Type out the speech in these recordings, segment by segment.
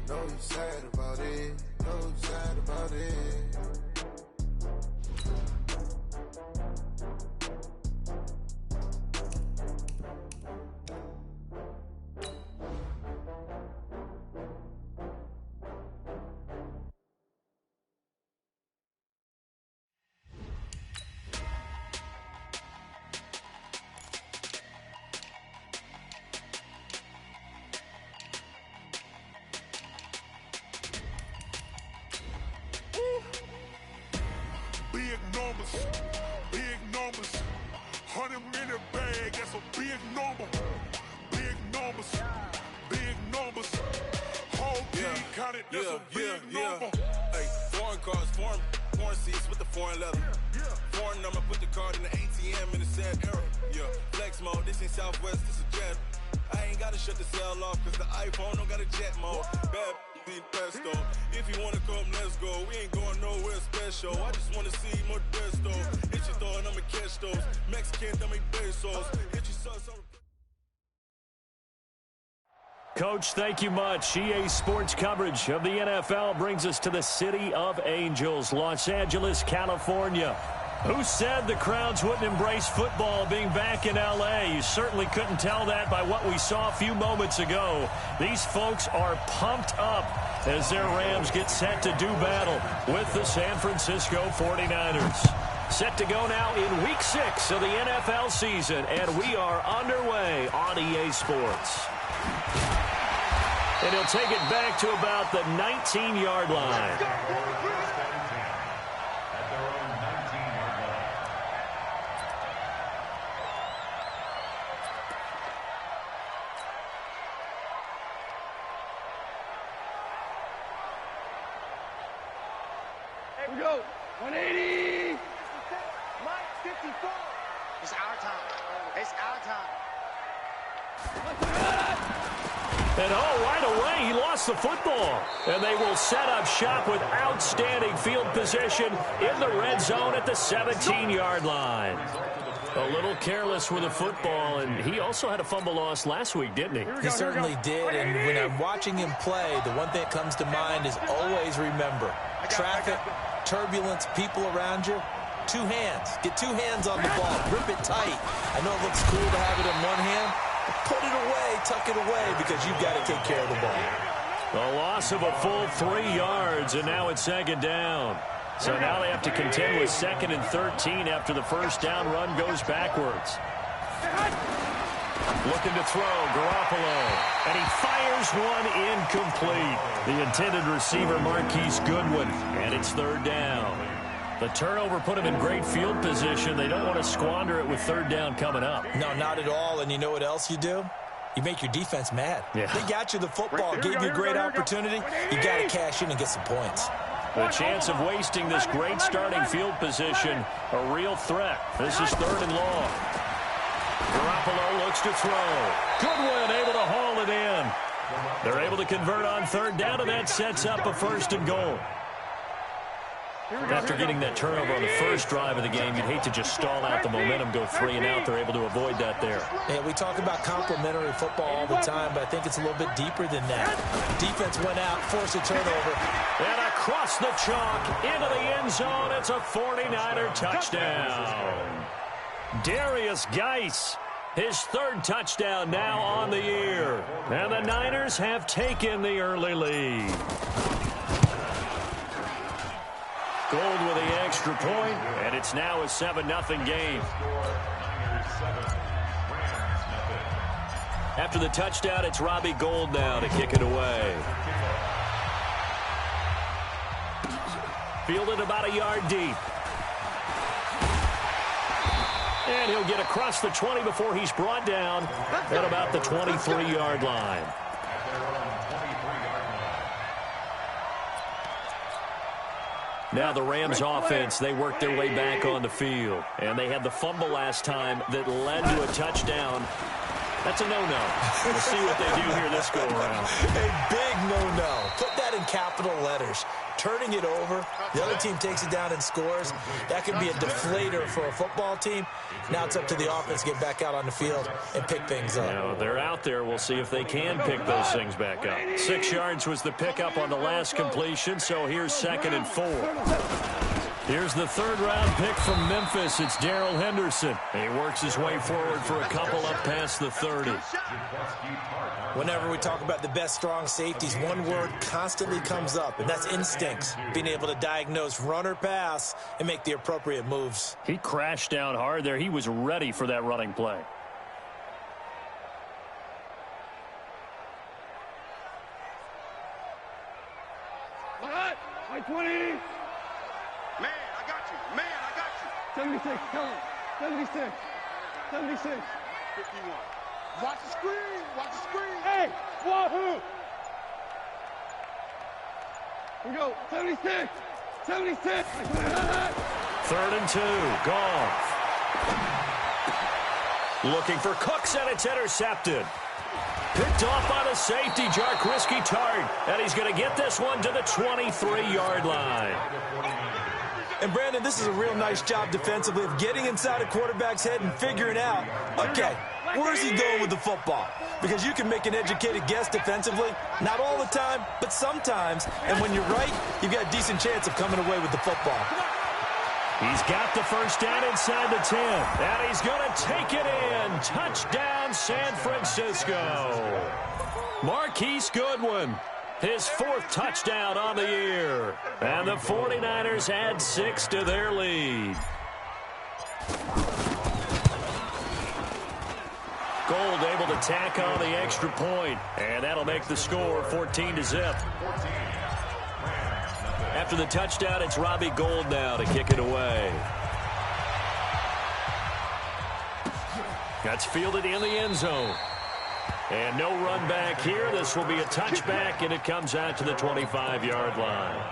Know you sad about it. Know you sad about it. Big numbers, 100 in the bag, that's a big number. Big numbers, whole team counted, that's a big number. Hey, foreign cars, foreign seats with the foreign leather. Foreign number, put the card in the ATM in the sad era. Yeah, flex mode, this ain't Southwest, this is jet. I ain't gotta shut the cell off, cause the iPhone don't got a jet mode. Bad need pesto. If you wanna come, let's go. We ain't going nowhere special. I just wanna see more desto. Hit your throw and I'ma catch those. Mexican, dummy pesos. Hit your son. Coach, thank you much. EA Sports coverage of the NFL brings us to the City of Angels, Los Angeles, California. Who said the crowds wouldn't embrace football being back in L.A.? You certainly couldn't tell that by what we saw a few moments ago. These folks are pumped up as their Rams get set to do battle with the San Francisco 49ers. Set to go now in Week 6 of the NFL season, and we are underway on EA Sports. And he'll take it back to about the 19-yard line. Here we go. 180. Mike, 54. It's our time. It's our time. And right away, he lost the football. And they will set up shop with outstanding field position in the red zone at the 17-yard line. A little careless with the football, and he also had a fumble loss last week, didn't he? He certainly did, and when I'm watching him play, the one thing that comes to mind is always remember, traffic, turbulence, people around you, two hands. Get two hands on the ball. Grip it tight. I know it looks cool to have it in one hand. Put it away, tuck it away, because you've got to take care of the ball. A loss of a full 3 yards, and now it's second down. So now they have to contend with 2nd and 13 after the first down run goes backwards. Looking to throw, Garoppolo. And he fires one incomplete. The intended receiver, Marquise Goodwin. And it's third down. The turnover put him in great field position. They don't want to squander it with third down coming up. No, not at all. And you know what else you do? You make your defense mad. Yeah. They got you the football, gave you a great opportunity. You got to cash in and get some points. The chance of wasting this great starting field position, a real threat. This is third and long. Garoppolo looks to throw. Goodwin able to haul it in. They're able to convert on third down, and that sets up a first and goal. After getting that turnover on the first drive of the game, you'd hate to just stall out the momentum, go 3 and out. They're able to avoid that there. Yeah, we talk about complementary football all the time, but I think it's a little bit deeper than that. Defense went out, forced a turnover. And across the chalk, into the end zone, it's a 49er touchdown. Darius Geis, his third touchdown now on the year. And the Niners have taken the early lead. Gold with the extra point, and it's now a 7-0 game. After the touchdown, it's Robbie Gould now to kick it away. Fielded about a yard deep. And he'll get across the 20 before he's brought down at about the 23-yard line. Now the Rams offense, they worked their way back on the field. And they had the fumble last time that led to a touchdown. That's a no-no. We'll see what they do here this go-around. A big no-no. Put that in capital letters. turning it over. The other team takes it down and scores. That could be a deflator for a football team. Now it's up to the offense to get back out on the field and pick things up. Now, they're out there. We'll see if they can pick those things back up. 6 yards was the pickup on the last completion, so here's 2nd and 4. Here's the 3rd-round pick from Memphis. It's Darrell Henderson. He works his way forward for a couple up past the 30. Whenever we talk about the best strong safeties, one word constantly comes up, and that's instincts. Being able to diagnose run or pass and make the appropriate moves. He crashed down hard there. He was ready for that running play. High 20. Man, I got you. Man, I got you. 76, tell him. 76. 76. 51. Watch the screen. Watch the screen. Hey, wahoo. Here we go. 76. 76. 3rd and 2. Goff. Looking for Cooks, and it's intercepted. Picked off by the safety, Jaquiski Tartt. And he's going to get this one to the 23-yard line. And, Brandon, this is a real nice job defensively of getting inside a quarterback's head and figuring out, okay, where's he going with the football? Because you can make an educated guess defensively, not all the time, but sometimes. And when you're right, you've got a decent chance of coming away with the football. He's got the first down inside the 10, and he's going to take it in. Touchdown, San Francisco. Marquise Goodwin, his 4th touchdown on the year. And the 49ers add 6 to their lead. Gold able to tack on the extra point, and that'll make the score 14-0. After the touchdown, it's Robbie Gould now to kick it away. That's fielded in the end zone. And no run back here. This will be a touchback, and it comes out to the 25-yard line.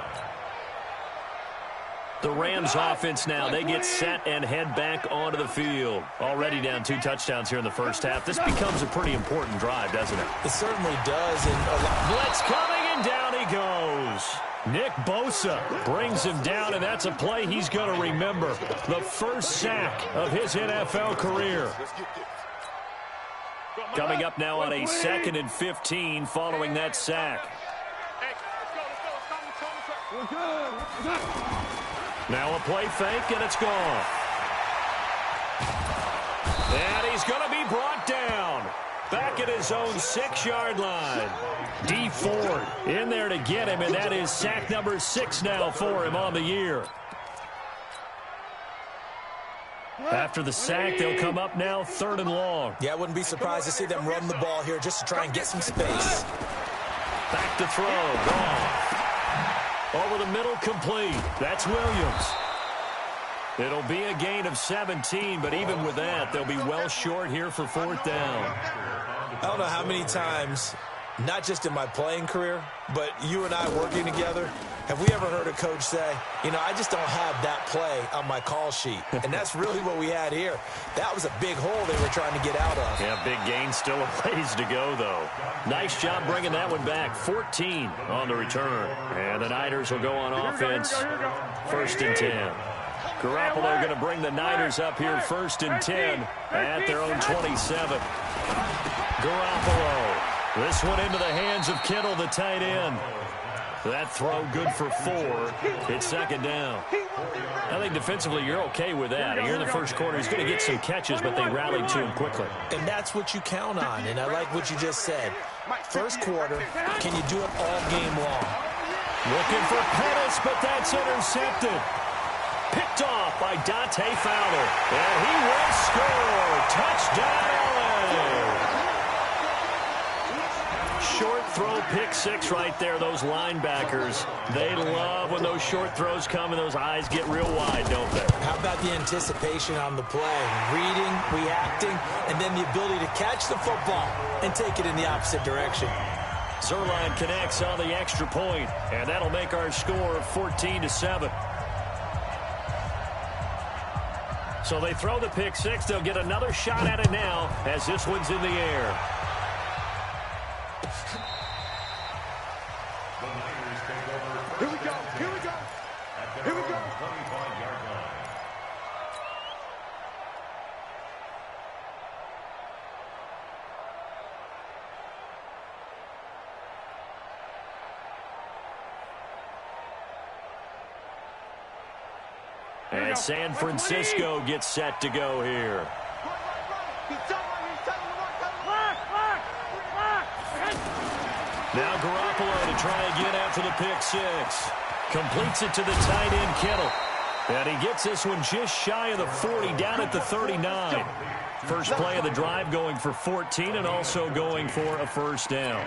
The Rams offense now, they get set and head back onto the field. Already down 2 touchdowns here in the first half. This becomes a pretty important drive, doesn't it? It certainly does. Blitz coming, and down he goes. Nick Bosa brings him down, and that's a play he's going to remember. The first sack of his NFL career. Coming up now on a 2nd and 15 following that sack. Now a play fake, and it's gone. And he's going to be brought down. Back at his own 6-yard line. D Ford in there to get him, and that is sack number 6 now for him on the year. After the sack, they'll come up now 3rd and long. Yeah, I wouldn't be surprised to see them run the ball here just to try and get some space. Back to throw. Goff. Over the middle, complete. That's Williams. It'll be a gain of 17, but even with that, they'll be well short here for 4th down. I don't know how many times, not just in my playing career, but you and I working together, have we ever heard a coach say, you know, I just don't have that play on my call sheet. And that's really what we had here. That was a big hole they were trying to get out of. Yeah, big gain, still a ways to go, though. Nice job bringing that one back. 14 on the return. And the Niners will go on offense. 1st and 10. Garoppolo going to bring the Niners up here 1st and 10 at their own 27. Garoppolo. This one into the hands of Kittle, the tight end. That throw good for 4. It's 2nd down. I think defensively you're okay with that. Here in the first quarter, he's going to get some catches, but they rallied to him quickly. And that's what you count on, and I like what you just said. First quarter, can you do it all game long? Looking for Pettis, but that's intercepted. Picked off by Dante Fowler. And he will score. Touchdown, LA. Short throw, pick 6 right there. Those linebackers, they love when those short throws come and those eyes get real wide, don't they? How about the anticipation on the play? Reading, reacting, and then the ability to catch the football and take it in the opposite direction. Zerline connects on the extra point, and that'll make our score 14-7. So they throw the pick 6. They'll get another shot at it now as this one's in the air. Here we go. Here we go. Here we go. And San Francisco gets set to go here. Now Garoppolo to try again after the pick six. Completes it to the tight end, Kittle. And he gets this one just shy of the 40, down at the 39. First play of the drive going for 14 and also going for a first down.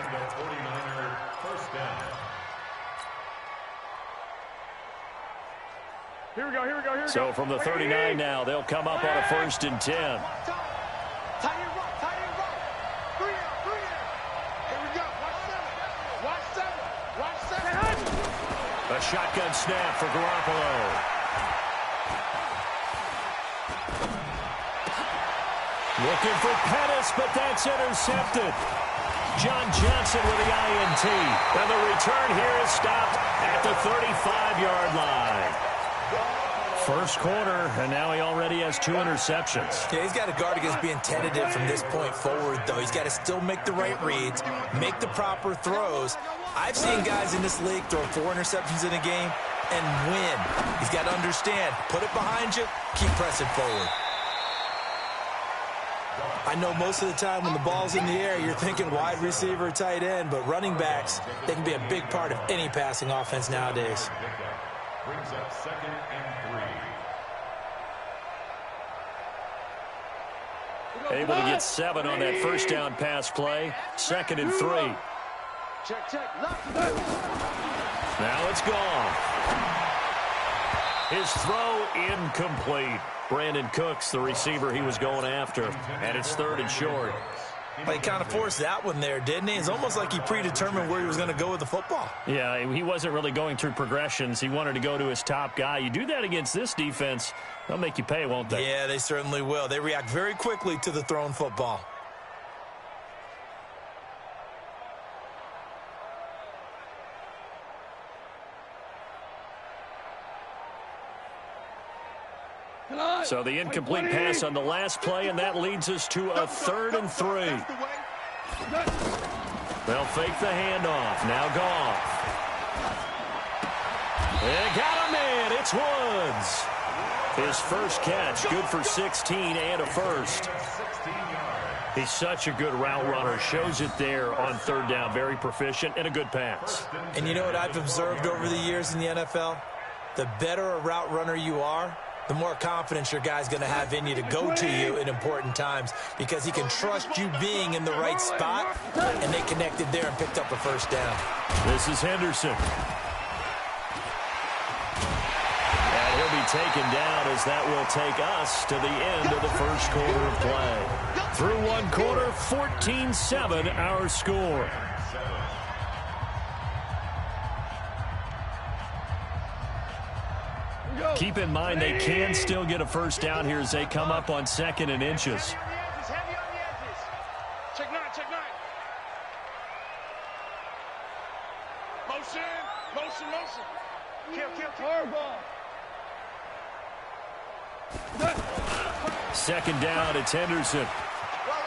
Here we go, here we go, here we go. So from the 39 now, they'll come up on a 1st and 10. Tight end rock, tight end rock. Three out. Here we go. Watch seven. Watch seven. A shotgun snap for Garoppolo. Looking for Pettis, but that's intercepted. John Johnson with the INT. And the return here is stopped at the 35-yard line. First quarter, and now he already has 2 interceptions. Yeah, he's got to guard against being tentative from this point forward, though. He's got to still make the right reads, make the proper throws. I've seen guys in this league throw 4 interceptions in a game and win. He's got to understand, put it behind you, keep pressing forward. I know most of the time when the ball's in the air, you're thinking wide receiver, tight end, but running backs, they can be a big part of any passing offense nowadays. Brings up 2nd and 3. Able to get 7 on that first down pass play. 2nd and 3. Check. Now it's gone. His throw incomplete. Brandon Cooks, the receiver he was going after. And it's 3rd and short. Well, he kind of forced that one there, didn't he? It's almost like he predetermined where he was going to go with the football. Yeah, he wasn't really going through progressions. He wanted to go to his top guy. You do that against this defense, they'll make you pay, won't they? Yeah, they certainly will. They react very quickly to the thrown football. So the incomplete pass on the last play, and that leads us to a 3rd and 3. They'll fake the handoff. Now Goff. They got him in. It's Woods. His first catch, good for 16 and a first. He's such a good route runner. Shows it there on 3rd down. Very proficient and a good pass. And you know what I've observed over the years in the NFL? The better a route runner you are, the more confidence your guy's going to have in you to go to you in important times because he can trust you being in the right spot, and they connected there and picked up a first down. This is Henderson. And he'll be taken down as that will take us to the end of the first quarter of play. Through one quarter, 14-7 our score. Keep in mind they can still get a first down here as they come up on 2nd and inches. Heavy on the edges. Check 9. Motion. Kill. Horrible. 2nd down, it's Henderson.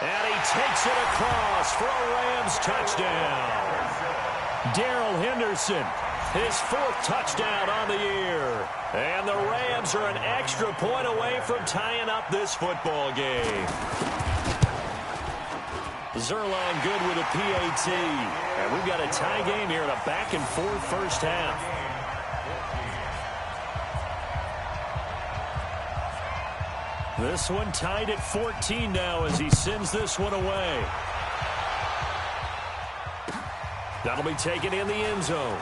And he takes it across for a Rams touchdown. Darrell Henderson, his 4th touchdown on the year. And the Rams are an extra point away from tying up this football game. Zerline good with a PAT. And we've got a tie game here in a back-and-forth first half. This one tied at 14 now as he sends this one away. That'll be taken in the end zone.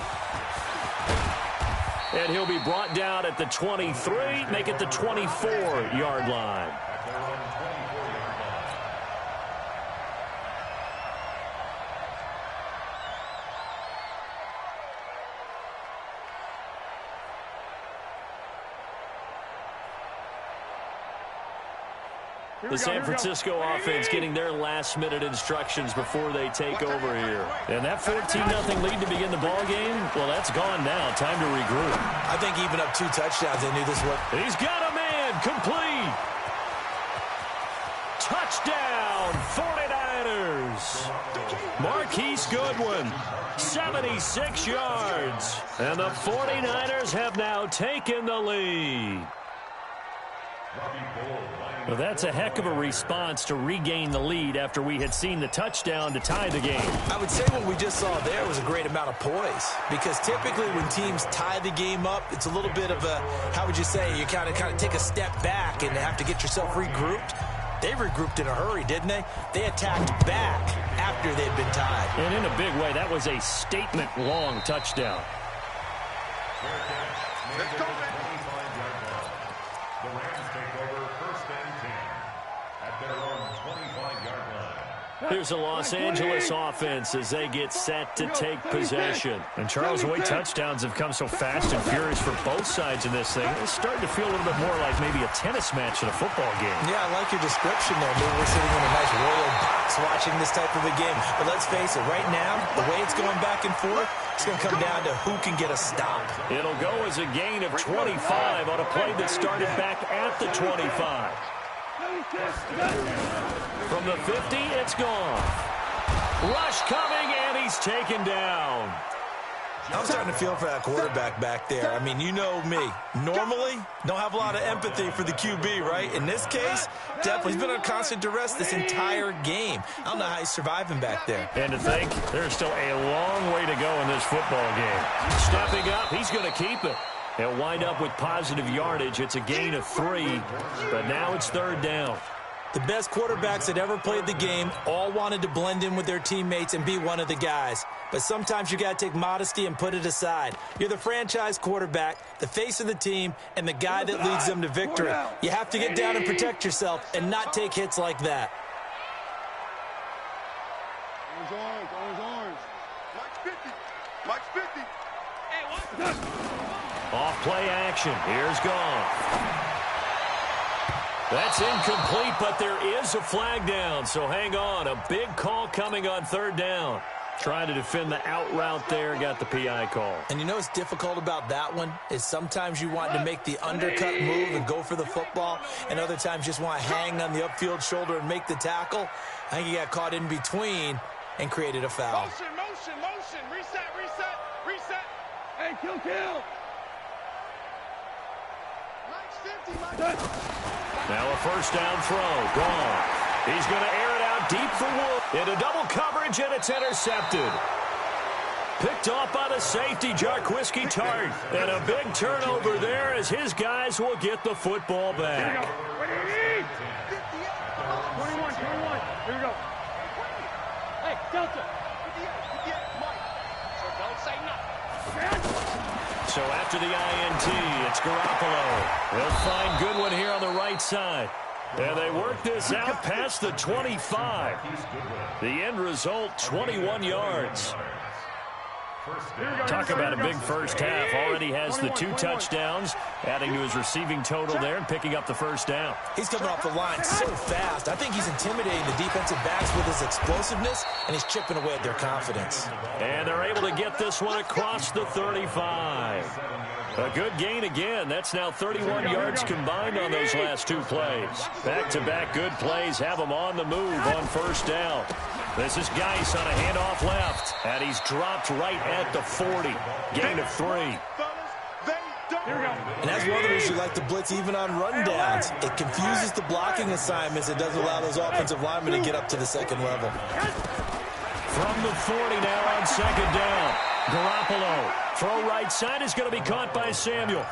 And he'll be brought down at the 23, make it the 24-yard line. The San Francisco offense getting their last-minute instructions before they take over here. And that 14-0 lead to begin the ball game, well, that's gone now. Time to regroup. I think even up 2 touchdowns, they knew this was. He's got a man, complete. Touchdown, 49ers. Marquise Goodwin, 76 yards. And the 49ers have now taken the lead. Well, that's a heck of a response to regain the lead after we had seen the touchdown to tie the game. I would say what we just saw there was a great amount of poise, because typically when teams tie the game up, it's a little bit of a, how would you say, you kind of take a step back and have to get yourself regrouped. They regrouped in a hurry, didn't they? They attacked back after they'd been tied. And in a big way, that was a statement-long touchdown. Let's go, man. The Rams take over 1st and 10 at their own 25-yard line. Here's the Los Angeles offense as they get set to take possession. And Charles, the way touchdowns have come so fast and furious for both sides in this thing, it's starting to feel a little bit more like maybe a tennis match in a football game. Yeah, I like your description there. Maybe we're sitting in a nice royal box watching this type of a game. But let's face it, right now, the way it's going back and forth, it's going to come down to who can get a stop. It'll go as a gain of 25 on a play that started back at the 25. From the 50, it's gone. Rush coming, and he's taken down. I'm starting to feel for that quarterback back there. I mean, you know me. Normally, don't have a lot of empathy for the QB, right? In this case, definitely he's been under constant duress this entire game. I don't know how he's surviving back there. And to think, there's still a long way to go in this football game. Stepping up, he's going to keep it. They'll wind up with positive yardage. It's a gain of 3, but now it's 3rd down. The best quarterbacks that ever played the game all wanted to blend in with their teammates and be one of the guys. But sometimes you got to take modesty and put it aside. You're the franchise quarterback, the face of the team, and the guy that leads them to victory. You have to get down and protect yourself and not take hits like that. Orange. Mike's 50. Mike's 50. Hey, what? Off play action. Here's Goff. That's incomplete, but there is a flag down, so hang on. A big call coming on 3rd down. Trying to defend the out route there, got the PI call. And you know what's difficult about that one is sometimes you want to make the undercut move and go for the football, and other times just want to hang on the upfield shoulder and make the tackle. I think he got caught in between and created a foul. Motion. Reset. Hey, kill. Now a 1st down throw. Gone. He's going to air it out deep for Wood. Into double coverage, and it's intercepted. Picked off by the safety, Jarquiski Tart. And a big turnover there as his guys will get the football back. 21. Here we go. Hey, Delta. Don't say nothing. So after the INT, it's Garoppolo. They'll find Goodwin here on the right side. And they work this out past the 25. The end result, 21 yards. Talk about a big first half. Already has the 2 touchdowns, adding to his receiving total there and picking up the 1st down. He's coming off the line so fast. I think he's intimidating the defensive backs with his explosiveness, and he's chipping away at their confidence. And they're able to get this one across the 35. A good gain again. That's now 31 yards combined on those last 2 plays. Back-to-back good plays have them on the move on 1st down. This is Geis on a handoff left, and he's dropped right at the 40. Gain of 3. And that's one of the reasons you like to blitz even on rundowns. It confuses the blocking assignments. It doesn't allow those offensive linemen to get up to the 2nd level. From the 40 now on 2nd down. Garoppolo. Throw right side is going to be caught by Samuel.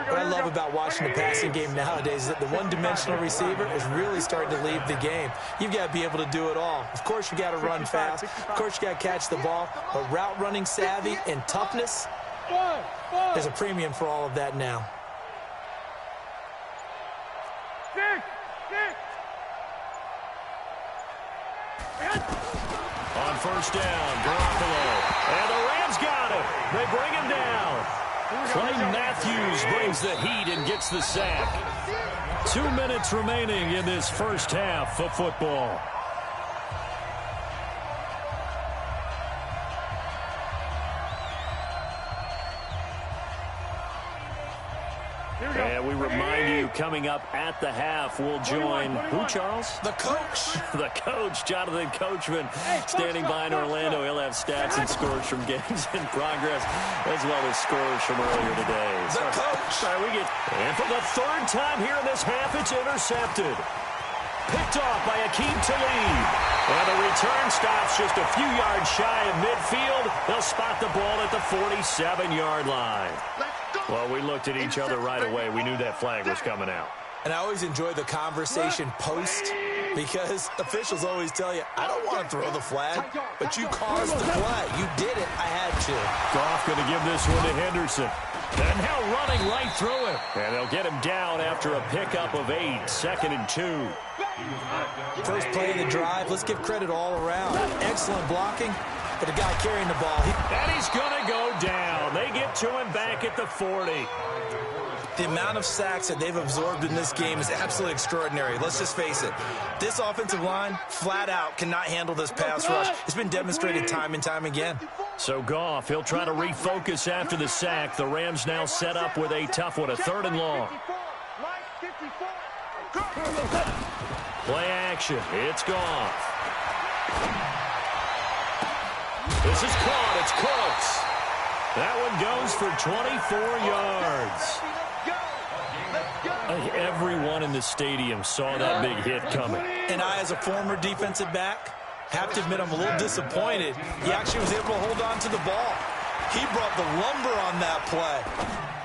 What I love about watching the passing game nowadays is that the one-dimensional receiver is really starting to leave the game. You've got to be able to do it all. Of course, you got to run fast. Of course, you got to catch the ball. But route running savvy and toughness, there's a premium for all of that now. On 1st down, Garoppolo. And the Rams got him. They bring him down. Clay Matthews brings the heat and gets the sack. 2 minutes remaining in this first half of football. And we remind you, coming up at the half, we'll join who, Charles? The coach. The coach, Jonathan Coachman, standing by in Orlando. He'll have stats and scores from games in progress, as well as scores from earlier today. The coach. And for the third time here in this half, it's intercepted. Picked off by Akeem Talib. And the return stops just a few yards shy of midfield. They'll spot the ball at the 47-yard line. Well, we looked at each other right away. We knew that flag was coming out. And I always enjoy the conversation post, because officials always tell you, I don't want to throw the flag, but you caused the play. You did it. I had to. Goff going to give this one to Henderson. And now running right through him. And they'll get him down after a pickup of 8, 2nd and 2. First play of the drive. Let's give credit all around. Excellent blocking. But the guy carrying the ball. And he's going to go down. They get to him back at the 40. The amount of sacks that they've absorbed in this game is absolutely extraordinary. Let's just face it. This offensive line, flat out, cannot handle this pass rush. It's been demonstrated time and time again. So Goff, he'll try to refocus after the sack. The Rams now set up with a tough one, a 3rd and long. Play action. It's Goff. This is caught. It's Cooks. That one goes for 24 yards. Everyone in the stadium saw that big hit coming. And I, as a former defensive back, have to admit I'm a little disappointed. He actually was able to hold on to the ball. He brought the lumber on that play.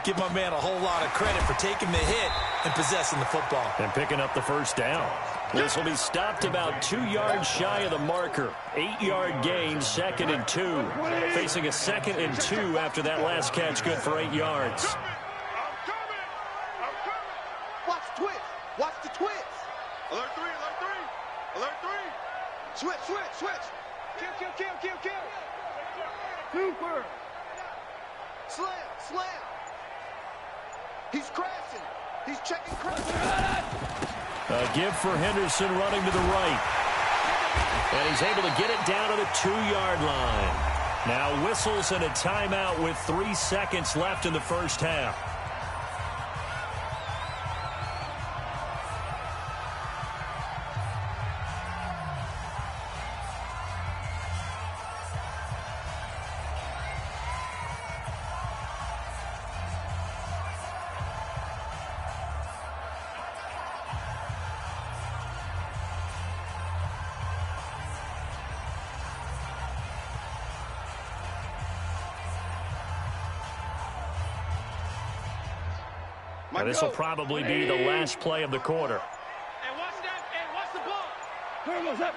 Give my man a whole lot of credit for taking the hit and possessing the football. And picking up the first down. This will be stopped about 2 yards shy of the marker. 8-yard gain, 2nd and 2. Facing a 2nd and 2 after that last catch, good for 8 yards. Watch twist. Watch the twist. Alert 3, alert 3. Alert 3. Switch, switch, switch. Kill, kill, kill, kill, kill. Super. Slam, slam. He's crashing. He's checking crashing. A give for Henderson running to the right. And he's able to get it down to the 2-yard line. Now whistles and a timeout with 3 seconds left in the first half. And this will probably be the last play of the quarter. And watch that, and watch the ball. Where was that?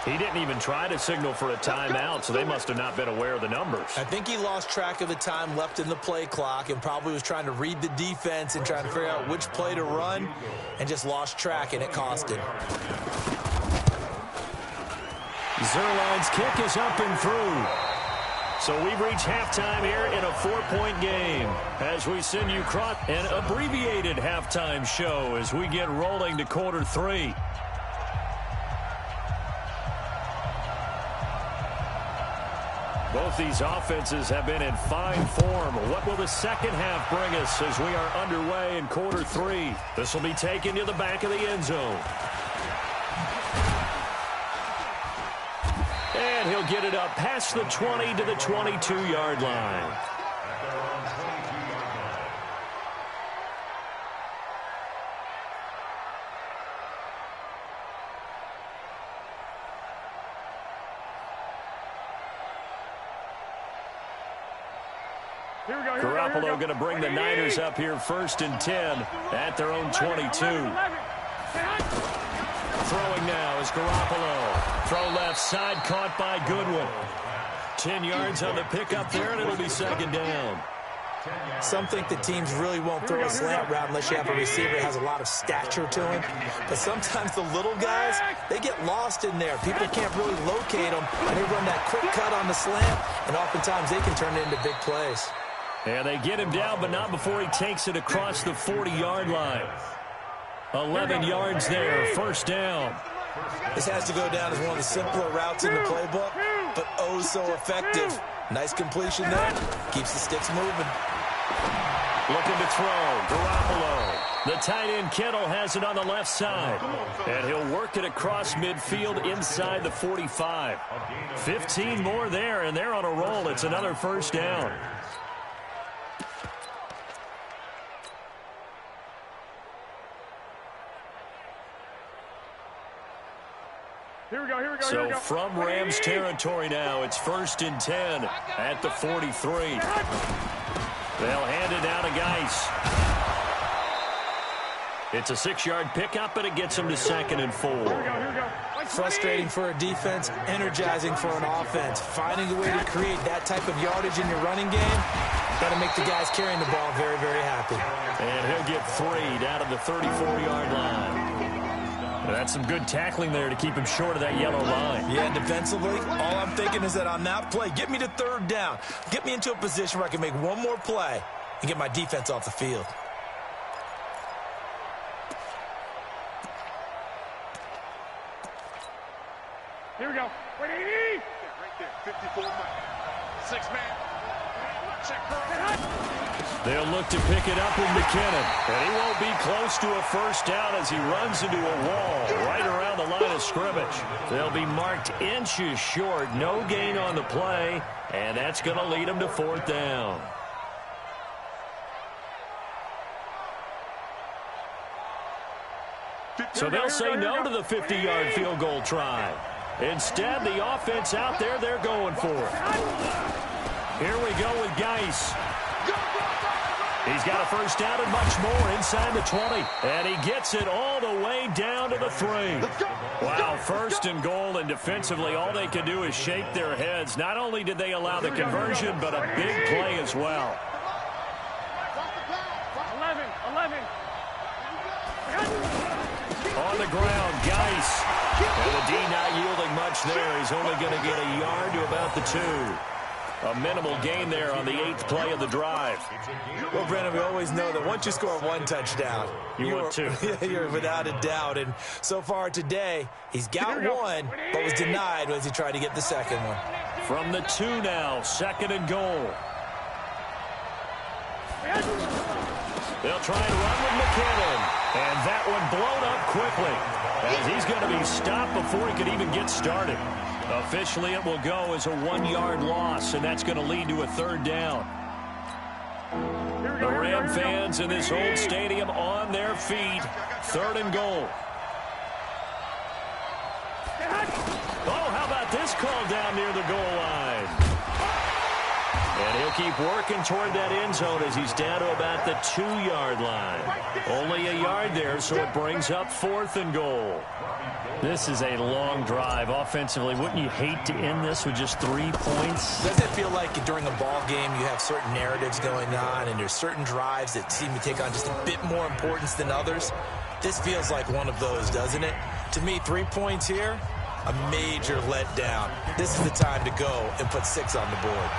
He didn't even try to signal for a timeout, so they must have not been aware of the numbers. I think he lost track of the time left in the play clock and probably was trying to read the defense and trying to figure out which play to run and just lost track, and it cost him. Zerline's kick is up and through. So we've reached halftime here in a 4-point game as we send you an abbreviated halftime show as we get rolling to quarter 3. Both these offenses have been in fine form. What will the second half bring us as we are underway in quarter 3? This will be taken to the back of the end zone. And he'll get it up past the 20 to the 22-yard line. Garoppolo going to bring the Niners up here 1st and 10 at their own 22. Throwing now is Garoppolo. Throw left side, caught by Goodwin. 10 yards on the pickup there, and it'll be 2nd down. Some think that teams really won't throw a slant route unless you have a receiver that has a lot of stature to him. But sometimes the little guys, they get lost in there. People can't really locate them, and they run that quick cut on the slant, and oftentimes they can turn it into big plays. And they get him down, but not before he takes it across the 40-yard line. 11 yards there, first down. This has to go down as one of the simpler routes in the playbook, but oh so effective. Nice completion there. Keeps the sticks moving. Looking to throw. Garoppolo. The tight end Kittle has it on the left side. And he'll work it across midfield inside the 45. 15 more there, and they're on a roll. It's another first down. Here we go. So from Rams territory now, it's 1st and 10 at the 43. They'll hand it down to Geis. It's a 6-yard pickup, but it gets them to 2nd and 4. Here we go. Frustrating for a defense, energizing for an offense. Finding a way to create that type of yardage in your running game, got to make the guys carrying the ball very, very happy. And he'll get 3 down to the 34-yard line. That's some good tackling there to keep him short of that yellow line. Yeah, defensively, all I'm thinking is that on that play, get me to 3rd down. Get me into a position where I can make one more play and get my defense off the field. Here we go. Right there. 54 man. 6-man. Check her. They'll look to pick it up with McKinnon. And he won't be close to a first down as he runs into a wall right around the line of scrimmage. They'll be marked inches short. No gain on the play. And that's going to lead them to 4th down. So they'll say no to the 50-yard field goal try. Instead, the offense out there, they're going for it. Here we go with Geis. He's got a first down and much more inside the 20. And he gets it all the way down to the 3. Wow, 1st and goal, and defensively all they can do is shake their heads. Not only did they allow the conversion, but a big play as well. 11. On the ground, Geis. And the D not yielding much there. He's only going to get a yard to about the 2. A minimal gain there on the 8th play of the drive. Well, Brandon, we always know that once you score 1 touchdown, you're 2. You're without a doubt. And so far today, he's got 1, but was denied as he tried to get the 2nd one. From the 2 now, 2nd and goal. They'll try and run with McKinnon. And that one blown up quickly, as he's going to be stopped before he could even get started. Officially, it will go as a 1-yard loss, and that's going to lead to a 3rd down. The Ram fans in this old stadium on their feet. 3rd and goal. Oh, how about this call down near the goal line? And he'll keep working toward that end zone as he's down to about the 2-yard line. Only a yard there, so it brings up 4th and goal. This is a long drive offensively. Wouldn't you hate to end this with just 3 points? Doesn't it feel like during a ball game you have certain narratives going on and there's certain drives that seem to take on just a bit more importance than others? This feels like one of those, doesn't it? To me, 3 points here, a major letdown. This is the time to go and put 6 on the board.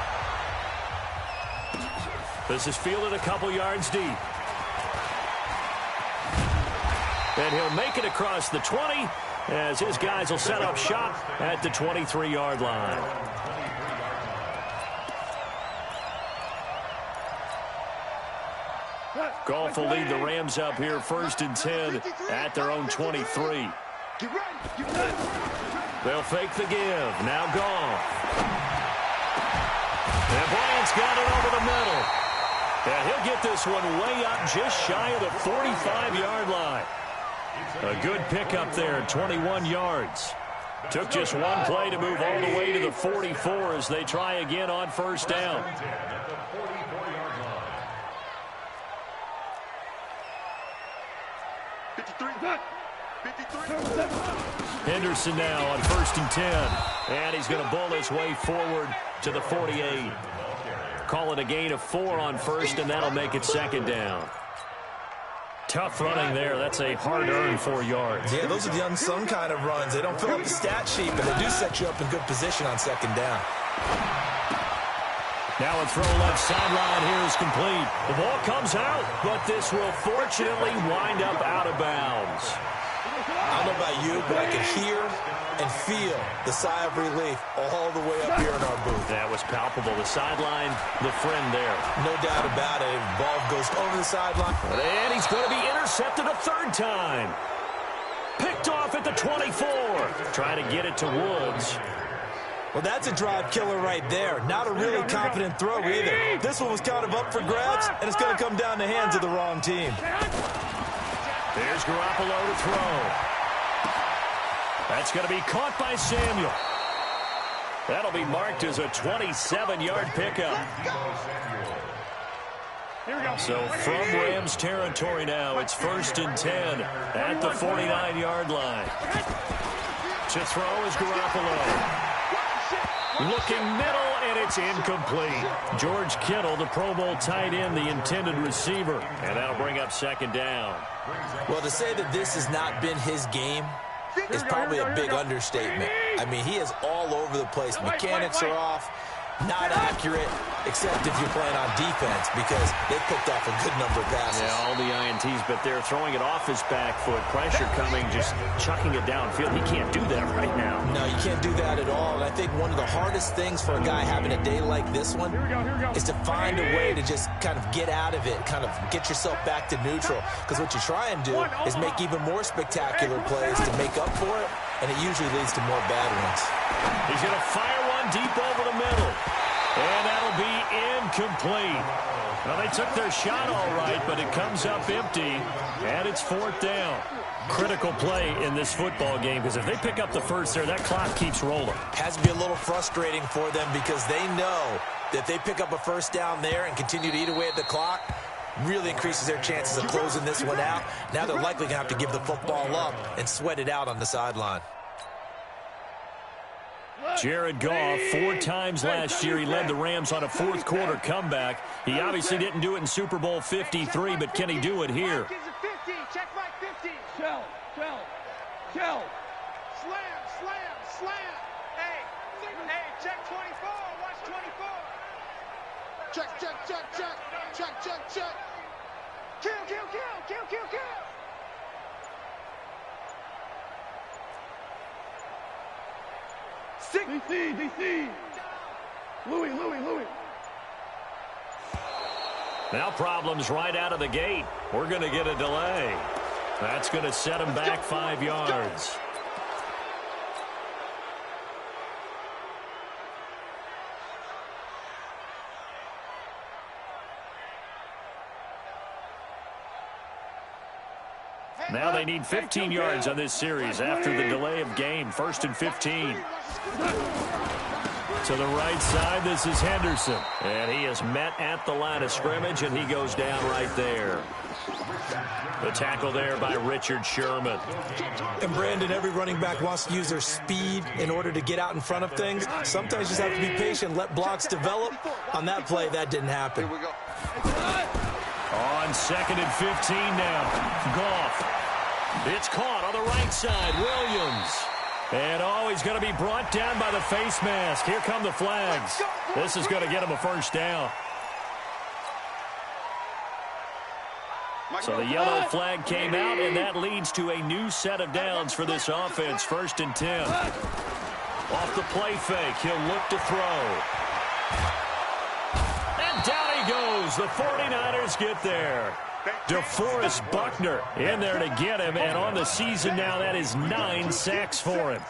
This is fielded a couple yards deep. And he'll make it across the 20 as his guys will set up shop at the 23-yard line. Goff will lead the Rams up here 1st and 10 at their own 23. They'll fake the give. Now Goff. And Bryant's got it over the middle. And he'll get this one way up just shy of the 45-yard line. A good pickup there, 21 yards. Took just one play to move all the way to the 44 as they try again on 1st down. Henderson now on 1st and 10. And he's going to bull his way forward to the 48. call it a gain of 4 on first, and that'll make it second down. Tough running there. That's a hard-earned 4 yards. Yeah, those are the unsung kind of runs. They don't fill up the stat sheet, but they do set you up in good position on second down. Now a throw left sideline here is complete. The ball comes out, but this will fortunately wind up out of bounds. I don't know about you, but I can hear and feel the sigh of relief all the way up here in our booth. That was palpable. The sideline, the friend there. No doubt about it. The ball goes over the sideline. And he's going to be intercepted a third time. Picked off at the 24. Trying to get it to Woods. Well, that's a drive killer right there. Not a really confident throw either. This one was kind of up for grabs, and it's going to come down the hands of the wrong team. There's Garoppolo to throw. That's going to be caught by Samuel. That'll be marked as a 27-yard pickup. So from Rams territory now, it's 1st and 10 at the 49-yard line. To throw is Garoppolo. Looking middle, and it's incomplete. George Kittle, the Pro Bowl tight end, the intended receiver. And that'll bring up second down. Well, to say that this has not been his game is probably a big understatement. I mean, he is all over the place. Mechanics are off, not accurate, except if you're playing on defense, because they picked off a good number of passes. Yeah, all the INTs, but they're throwing it off his back foot. Pressure coming, just chucking it downfield. He can't do that right now. No, you can't do that at all. And I think one of the hardest things for a guy having a day like this one is to find a way to just kind of get out of it, kind of get yourself back to neutral. Because what you try and do is make even more spectacular plays to make up for it, and it usually leads to more bad ones. He's going to fire one deep over the middle. And that'll be incomplete. Well, they took their shot all right, but it comes up empty, and it's 4th down. Critical play in this football game, because if they pick up the first there, that clock keeps rolling. Has to be a little frustrating for them because they know that they pick up a first down there and continue to eat away at the clock, really increases their chances of closing this one out. Now they're likely going to have to give the football up and sweat it out on the sideline. Jared Goff, 4 times last year, he led the Rams on a fourth-quarter comeback. He obviously didn't do it in Super Bowl 53, but can he do it here? Check right 50. Shell. Slam. Hey, check 24. Watch 24. Check. Kill. DC. Louis. Now problems right out of the gate. We're going to get a delay. That's going to set him back 5 yards. Now they need 15 yards on this series after the delay of game. 1st and 15. To the right side, this is Henderson. And he is met at the line of scrimmage, and he goes down right there. The tackle there by Richard Sherman. And Brandon, every running back wants to use their speed in order to get out in front of things. Sometimes you just have to be patient, let blocks develop. On that play, that didn't happen. Here we go. On 2nd and 15 now. Goff. It's caught on the right side. Williams. And he's going to be brought down by the face mask. Here come the flags. This is going to get him a first down. So the yellow flag came out, and that leads to a new set of downs for this offense. 1st and 10. Off the play fake, he'll look to throw. And down he goes. The 49ers get there. DeForest Buckner in there to get him, and on the season now, that is 9 sacks for him.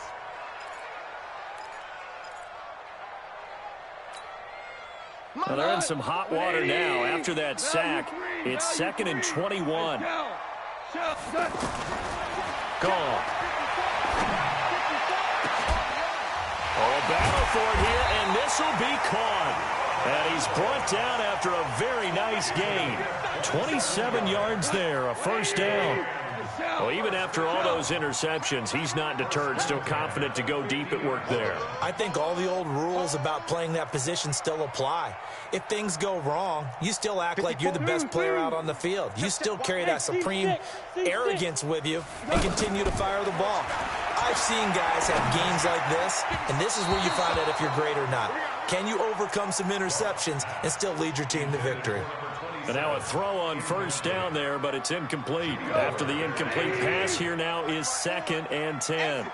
Well, they're in some hot water now. After that sack, it's 2nd and 21. Gone. Oh, a battle for it here, and this will be caught. And he's brought down after a very nice gain. 27 yards there, a first down. Well, even after all those interceptions, he's not deterred, still confident to go deep at work there. I think all the old rules about playing that position still apply. If things go wrong, you still act like you're the best player out on the field. You still carry that supreme arrogance with you and continue to fire the ball. I've seen guys have games like this, and this is where you find out if you're great or not. Can you overcome some interceptions and still lead your team to victory? And now a throw on first down there, but it's incomplete. After the incomplete pass, here now is 2nd and 10.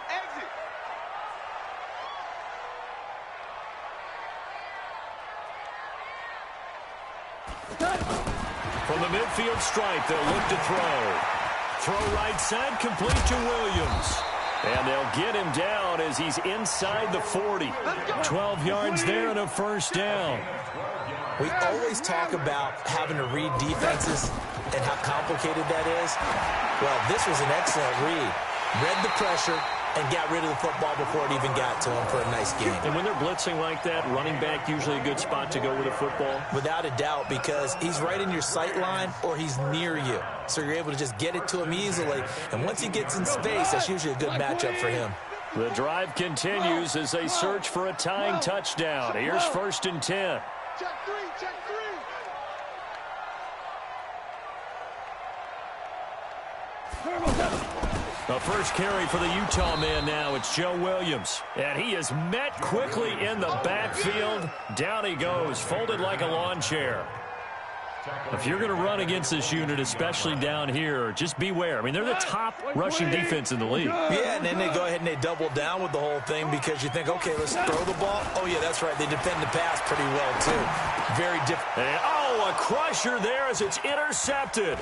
From the midfield stripe, they'll look to throw. Throw right side, complete to Williams. And they'll get him down as he's inside the 40. 12 yards there and a first down. We always talk about having to read defenses and how complicated that is. Well, this was an excellent read. Read the pressure and got rid of the football before it even got to him for a nice game. And when they're blitzing like that, running back usually a good spot to go with a football? Without a doubt, because he's right in your sight line or he's near you. So you're able to just get it to him easily. And once he gets in space, that's usually a good matchup for him. The drive continues as they search for a tying touchdown. Here's 1st and 10. Check three, check three. The first carry for the Utah man now. It's Joe Williams. And he is met quickly in the backfield. Down he goes, folded like a lawn chair. If you're going to run against this unit, especially down here, just beware. I mean, they're the top rushing defense in the league. Yeah, and then they go ahead and they double down with the whole thing because you think, okay, let's throw the ball. Oh, yeah, that's right. They defend the pass pretty well, too. Very different. And, oh, a crusher there as it's intercepted.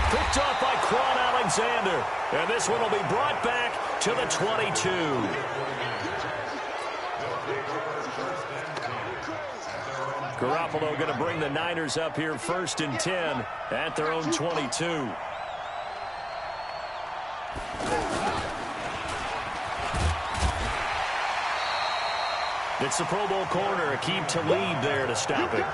Picked off by Quan Alexander. And this one will be brought back to the 22. Garoppolo going to bring the Niners up here 1st and 10 at their own 22. It's the Pro Bowl corner, Aqib Talib there to stop it.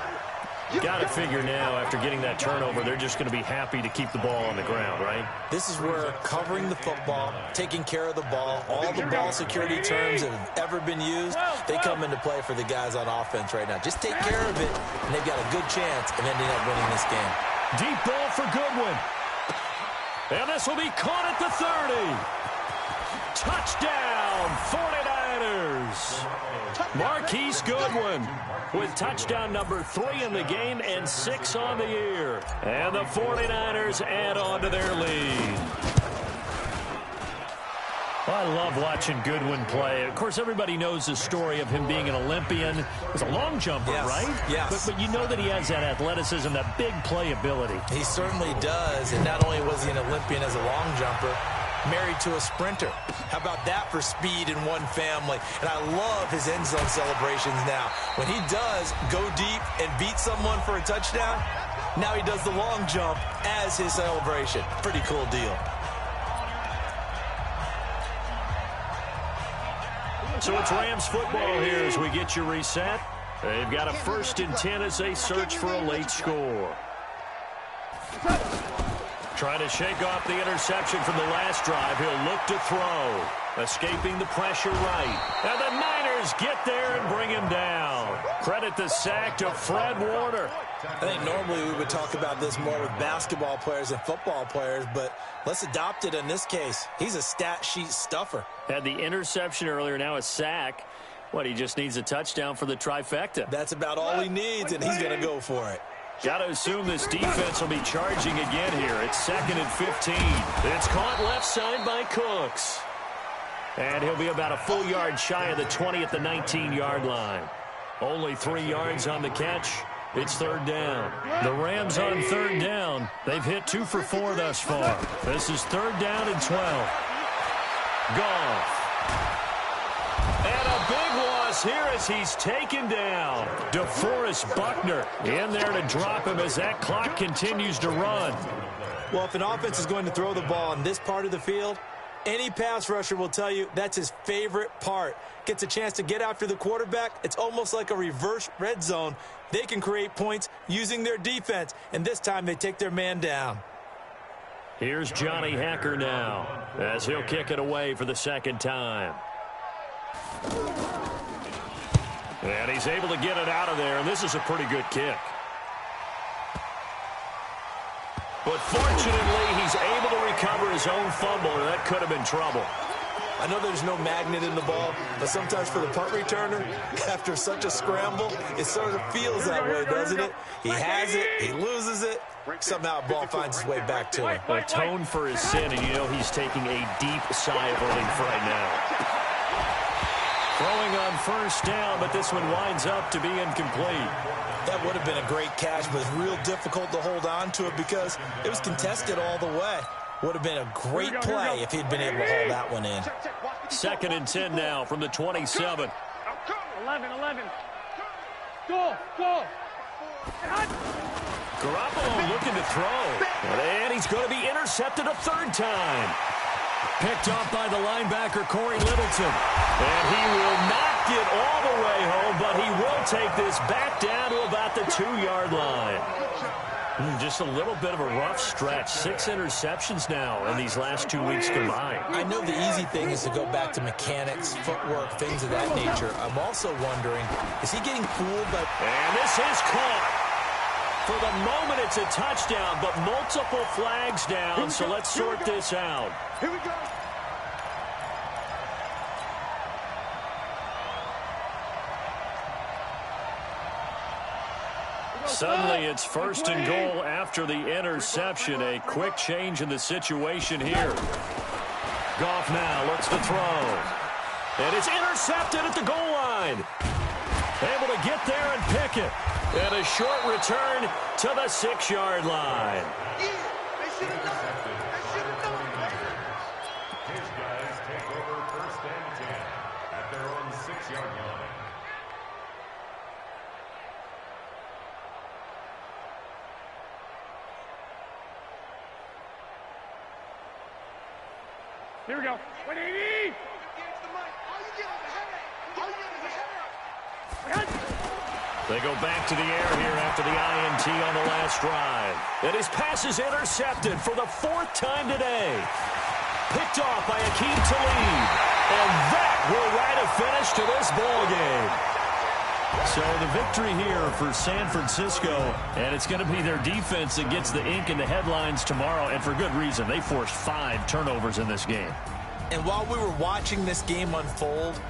Got to figure now, after getting that turnover, they're just going to be happy to keep the ball on the ground, right? This is where covering the football, taking care of the ball, all the ball security terms that have ever been used, they come into play for the guys on offense right now. Just take care of it, and they've got a good chance of ending up winning this game. Deep ball for Goodwin. And this will be caught at the 30. Touchdown, 49ers. Marquise Goodwin with touchdown number 3 in the game and 6 on the year. And the 49ers add on to their lead. Well, I love watching Goodwin play. Of course, everybody knows the story of him being an Olympian. He's a long jumper, yes, right? Yes. But you know that he has that athleticism, that big playability. He certainly does. And not only was he an Olympian as a long jumper, married to a sprinter. How about that for speed in one family? And I love his end zone celebrations now. When he does go deep and beat someone for a touchdown, now he does the long jump as his celebration. Pretty cool deal. So it's Rams football here as we get you reset. They've got a 1st and 10 as they search for a late score. Trying to shake off the interception from the last drive. He'll look to throw. Escaping the pressure right. And the Niners get there and bring him down. Credit the sack to Fred Warner. I think normally we would talk about this more with basketball players and football players, but let's adopt it in this case. He's a stat sheet stuffer. Had the interception earlier, now a sack. What, he just needs a touchdown for the trifecta. That's about all he needs, and he's going to go for it. Got to assume this defense will be charging again here. It's 2nd and 15. It's caught left side by Cooks. And he'll be about a full yard shy of the 20 at the 19-yard line. Only 3 yards on the catch. It's 3rd down. The Rams on 3rd down. They've hit 2 for 4 thus far. This is 3rd down and 12. Goff. And a big loss here as he's taken down. DeForest Buckner in there to drop him as that clock continues to run. Well, if an offense is going to throw the ball on this part of the field, Any pass rusher will tell you that's his favorite part. Gets a chance to get after the quarterback. It's almost like a reverse red zone. They can create points using their defense, and this time they take their man down. Here's Johnny Hacker now as he'll kick it away for the second time. And he's able to get it out of there, and this is a pretty good kick. But fortunately, he's able to recover his own fumble, and that could have been trouble. I know there's no magnet in the ball, but sometimes for the punt returner, after such a scramble, it sort of feels that way, doesn't it? He has it, he loses it, somehow the ball finds its way back to him. Atone for his sin, and you know he's taking a deep sigh of relief right now. Throwing on first down, but this one winds up to be incomplete. That would have been a great catch, but it's real difficult to hold on to it because it was contested all the way. Would have been a great play if he'd been able to hold that one in. 2nd and 10 now from the 27. 11. Go. Garoppolo looking to throw. And he's going to be intercepted a third time. Picked off by the linebacker, Corey Littleton. And he will not get all the way home, but he will take this back down to about the 2-yard line. Just a little bit of a rough stretch. 6 interceptions now in these last 2 weeks combined. I know the easy thing is to go back to mechanics, footwork, things of that nature. I'm also wondering, is he getting fooled by... And this is caught. For the moment, it's a touchdown, but multiple flags down, so let's sort this out. Here we go. Suddenly, it's 1st and goal after the interception. A quick change in the situation here. Goff now looks to throw. And it's intercepted at the goal line. Able to get there and pick it. And a short return to the 6-yard line. Yeah, they should have done it. His guys take over 1st and 10 at their own 6-yard line. Here we go. 180. All you get is a header. They go back to the air here after the INT on the last drive. And his pass is intercepted for the 4th time today. Picked off by Akeem Talib. And that will write a finish to this ball game. So the victory here for San Francisco, and it's going to be their defense that gets the ink in the headlines tomorrow, and for good reason. They forced 5 turnovers in this game. And while we were watching this game unfold,